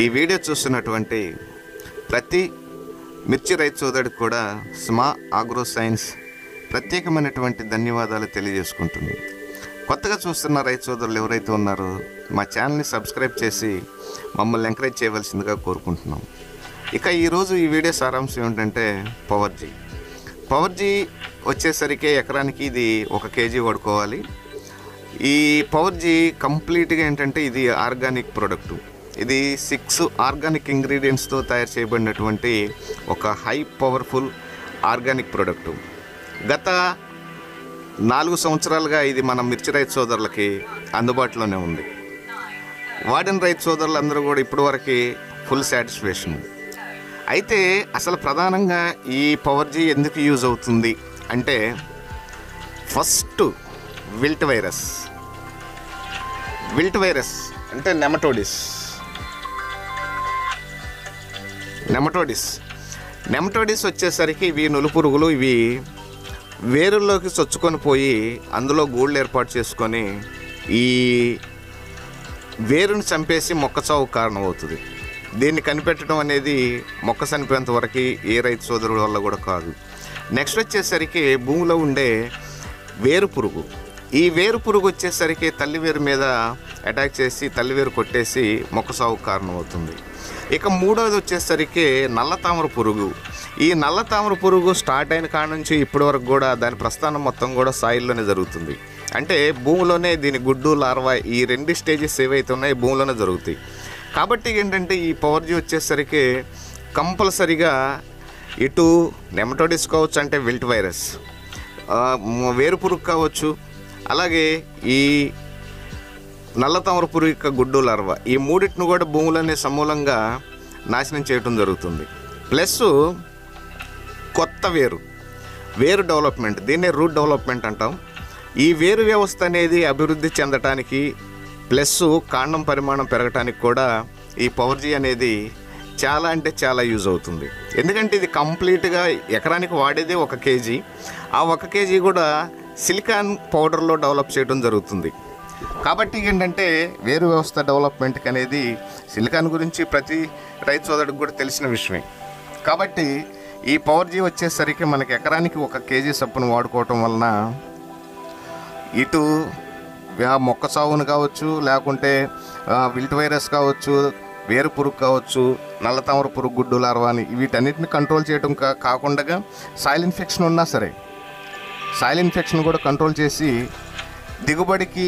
ఈ వీడియో చూస్తున్నటువంటి ప్రతి మిర్చి రైతు సోదరుడికి కూడా స్మా ఆగ్రో సైన్స్ ప్రత్యేకమైనటువంటి ధన్యవాదాలు తెలియజేసుకుంటుంది. కొత్తగా చూస్తున్న రైతు సోదరులు ఎవరైతే ఉన్నారో మా ఛానల్ని సబ్స్క్రైబ్ చేసి మమ్మల్ని ఎంకరేజ్ చేయవలసిందిగా కోరుకుంటున్నాం. ఇక ఈరోజు ఈ వీడియో సారాంశం ఏమిటంటే పవర్ జీ వచ్చేసరికి ఎకరానికి ఇది 1 kg వాడుకోవాలి. ఈ పవర్ జీ కంప్లీట్గా ఏంటంటే ఇది ఆర్గానిక్ ప్రోడక్టు. ఇది 6 ఆర్గానిక్ ఇంగ్రీడియంట్స్తో తయారు చేయబడినటువంటి ఒక హై పవర్ఫుల్ ఆర్గానిక్ ప్రోడక్టు. గత 4 సంవత్సరాలుగా ఇది మన మిర్చి రైతు సోదరులకి అందుబాటులోనే ఉంది. వాడిన రైతు సోదరులందరూ కూడా ఇప్పటివరకు ఫుల్ సాటిస్ఫాక్షన్. అయితే అసలు ప్రధానంగా ఈ పవర్ జీ ఎందుకు యూజ్ అవుతుంది అంటే, ఫస్ట్ విల్ట్ వైరస్ అంటే నెమటోడిస్ వచ్చేసరికి ఇవి నులుపురుగులు. ఇవి వేరుల్లోకి చొచ్చుకొని పోయి అందులో గూళ్ళు ఏర్పాటు చేసుకొని ఈ వేరుని చంపేసి మొక్క చావుకు కారణమవుతుంది. దీన్ని కనిపెట్టడం అనేది మొక్క చనిపోయేంత వరకు ఏ రైతు సోదరుడు వల్ల కూడా కాదు. నెక్స్ట్ వచ్చేసరికి భూమిలో ఉండే వేరు పురుగు. ఈ వేరు పురుగు వచ్చేసరికి తల్లి వేరు మీద అటాక్ చేసి తల్లి వేరు కొట్టేసి మొక్క సాగుకు కారణమవుతుంది. ఇక మూడవది వచ్చేసరికి నల్ల తామర పురుగు. ఈ నల్ల తామర పురుగు స్టార్ట్ అయిన కాడ నుంచి ఇప్పటి వరకు కూడా దాని ప్రస్థానం మొత్తం కూడా సాయిల్లోనే జరుగుతుంది. అంటే భూమిలోనే దీని గుడ్డు లార్వా ఈ 2 స్టేజెస్ ఏవైతే ఉన్నాయో భూమిలోనే జరుగుతాయి. కాబట్టి ఏంటంటే ఈ పవర్ జీ వచ్చేసరికి కంపల్సరిగా ఇటు నెమటోడిస్ కావచ్చు, అంటే విల్ట్ వైరస్, వేరు పురుగు కావచ్చు, అలాగే ఈ నల్ల తామర పురుగు యొక్క గుడ్డు లార్వా, ఈ మూడింటిని కూడా భూములనే సమూలంగా నాశనం చేయడం జరుగుతుంది. ప్లస్ కొత్త వేరు డెవలప్మెంట్, దీన్నే రూట్ డెవలప్మెంట్ అంటాం. ఈ వేరు వ్యవస్థ అనేది అభివృద్ధి చెందటానికి ప్లస్ కాండం పరిమాణం పెరగటానికి కూడా ఈ పవర్ జీ అనేది చాలా అంటే చాలా యూజ్ అవుతుంది. ఎందుకంటే ఇది కంప్లీట్గా ఎకరానికి వాడేదే 1 kg. ఆ 1 kg కూడా సిలికాన్ పౌడర్లో డెవలప్ చేయడం జరుగుతుంది. కాబట్టి ఏంటంటే వేరు వ్యవస్థ డెవలప్మెంట్కి అనేది సిలికాన్ గురించి ప్రతి రైతు సోదరుడికి కూడా తెలిసిన విషయమే. కాబట్టి ఈ పవర్ జీ వచ్చేసరికి మనకి ఎకరానికి 1 kg చొప్పున వాడుకోవటం వలన ఇటు మొక్క సాగును కావచ్చు, లేకుంటే విల్ట్ వైరస్ కావచ్చు, వేరు పురుగు కావచ్చు, నల్ల తామర పురుగు గుడ్డు లార్వాని వీటన్నిటిని కంట్రోల్ చేయడం కాకుండా సాయిల్ ఇన్ఫెక్షన్ ఉన్నా సరే సాయిల్ ఇన్ఫెక్షన్ కూడా కంట్రోల్ చేసి దిగుబడికి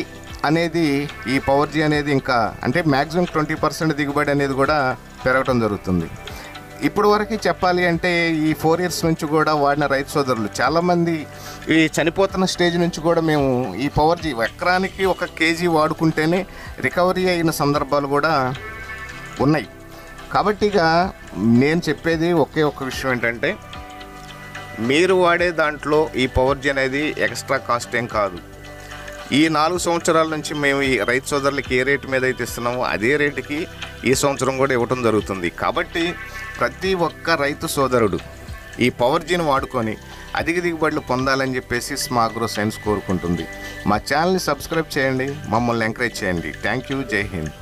అనేది ఈ పవర్ జీ అనేది ఇంకా అంటే మ్యాక్సిమం 20% దిగుబడి అనేది కూడా పెరగడం జరుగుతుంది. ఇప్పుడు వరకు చెప్పాలి అంటే ఈ 4 years నుంచి కూడా వాడిన రైతు సోదరులు చాలామంది ఈ చనిపోతున్న స్టేజ్ నుంచి కూడా మేము ఈ పవర్ జీ ఎకరానికి 1 kg వాడుకుంటేనే రికవరీ అయిన సందర్భాలు కూడా ఉన్నాయి. కాబట్టి ఇక నేను చెప్పేది ఒకే ఒక్క విషయం ఏంటంటే, మీరు వాడే దాంట్లో ఈ పవర్ జీ అనేది ఎక్స్ట్రా కాస్ట్ ఏం కాదు. ఈ 4 సంవత్సరాల నుంచి మేము ఈ రైతు సోదరులకి ఏ రేటు మీద అయితే ఇస్తున్నామో అదే రేటుకి ఈ సంవత్సరం కూడా ఇవ్వటం జరుగుతుంది. కాబట్టి ప్రతి ఒక్క రైతు సోదరుడు ఈ పవర్ జీని వాడుకొని అధిక దిగుబడులు పొందాలని చెప్పేసి స్మా ఆగ్రో సైన్స్ కోరుకుంటుంది. మా ఛానల్ని సబ్స్క్రైబ్ చేయండి, మమ్మల్ని ఎంకరేజ్ చేయండి. Thank you. జై హింద్.